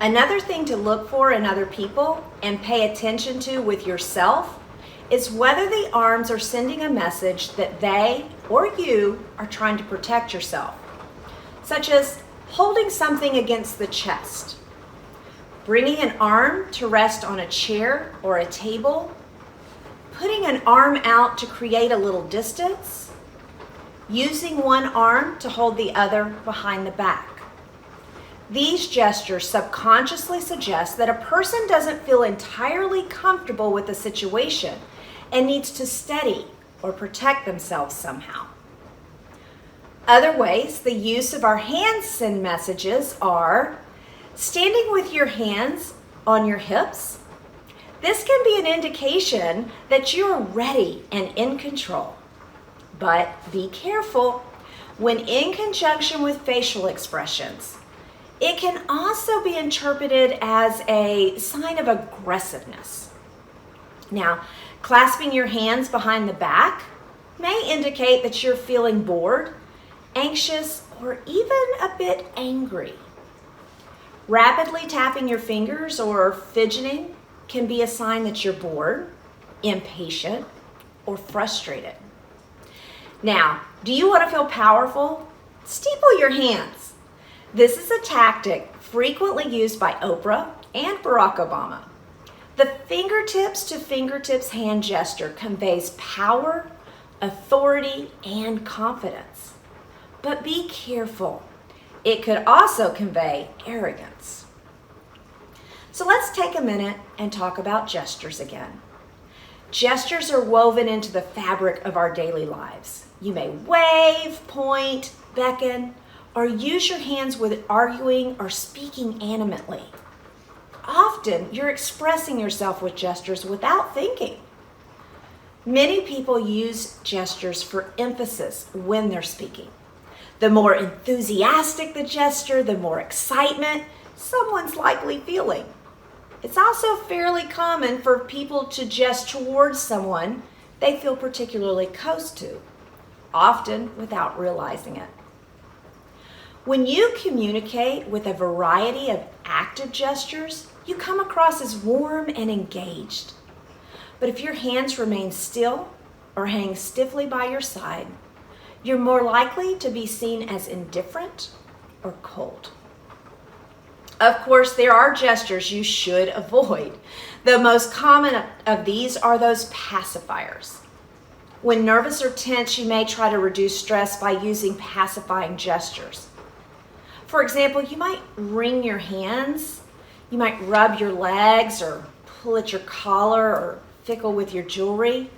Another thing to look for in other people and pay attention to with yourself is whether the arms are sending a message that they or you are trying to protect yourself, such as holding something against the chest, bringing an arm to rest on a chair or a table, putting an arm out to create a little distance, using one arm to hold the other behind the back. These gestures subconsciously suggest that a person doesn't feel entirely comfortable with the situation and needs to steady or protect themselves somehow. Other ways the use of our hands send messages are standing with your hands on your hips. This can be an indication that you're ready and in control. But be careful. When in conjunction with facial expressions, it can also be interpreted as a sign of aggressiveness. Now, clasping your hands behind the back may indicate that you're feeling bored, anxious, or even a bit angry. Rapidly tapping your fingers or fidgeting can be a sign that you're bored, impatient, or frustrated. Now, do you want to feel powerful? Steeple your hands. This is a tactic frequently used by Oprah and Barack Obama. The fingertips to fingertips hand gesture conveys power, authority, and confidence. But be careful. It could also convey arrogance. So let's take a minute and talk about gestures again. Gestures are woven into the fabric of our daily lives. You may wave, point, beckon, or use your hands with arguing or speaking animately. Often, you're expressing yourself with gestures without thinking. Many people use gestures for emphasis when they're speaking. The more enthusiastic the gesture, the more excitement someone's likely feeling. It's also fairly common for people to gesture towards someone they feel particularly close to, often without realizing it. When you communicate with a variety of active gestures, you come across as warm and engaged. But if your hands remain still or hang stiffly by your side, you're more likely to be seen as indifferent or cold. Of course, there are gestures you should avoid. The most common of these are those pacifiers. When nervous or tense, you may try to reduce stress by using pacifying gestures. For example, you might wring your hands, you might rub your legs or pull at your collar or fickle with your jewelry,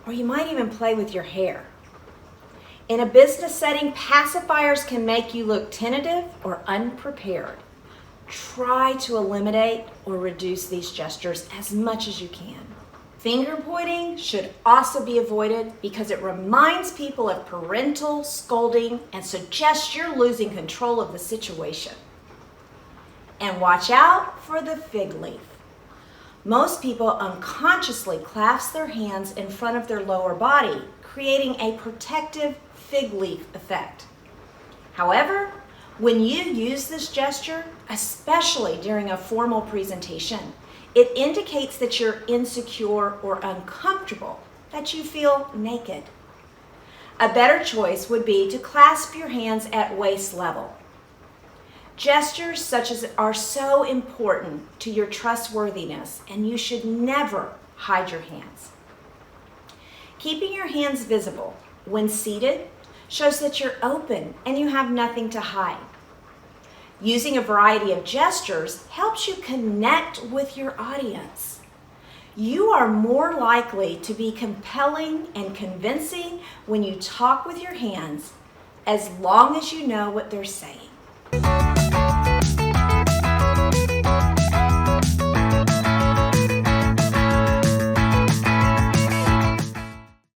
or you might even play with your hair. In a business setting, pacifiers can make you look tentative or unprepared. Try to eliminate or reduce these gestures as much as you can. Finger pointing should also be avoided because it reminds people of parental scolding and suggests you're losing control of the situation. And watch out for the fig leaf. Most people unconsciously clasp their hands in front of their lower body, creating a protective fig leaf effect. However, when you use this gesture, especially during a formal presentation, it indicates that you're insecure or uncomfortable, that you feel naked. A better choice would be to clasp your hands at waist level. Gestures such as are so important to your trustworthiness, and you should never hide your hands. Keeping your hands visible when seated shows that you're open and you have nothing to hide. Using a variety of gestures helps you connect with your audience. You are more likely to be compelling and convincing when you talk with your hands, as long as you know what they're saying.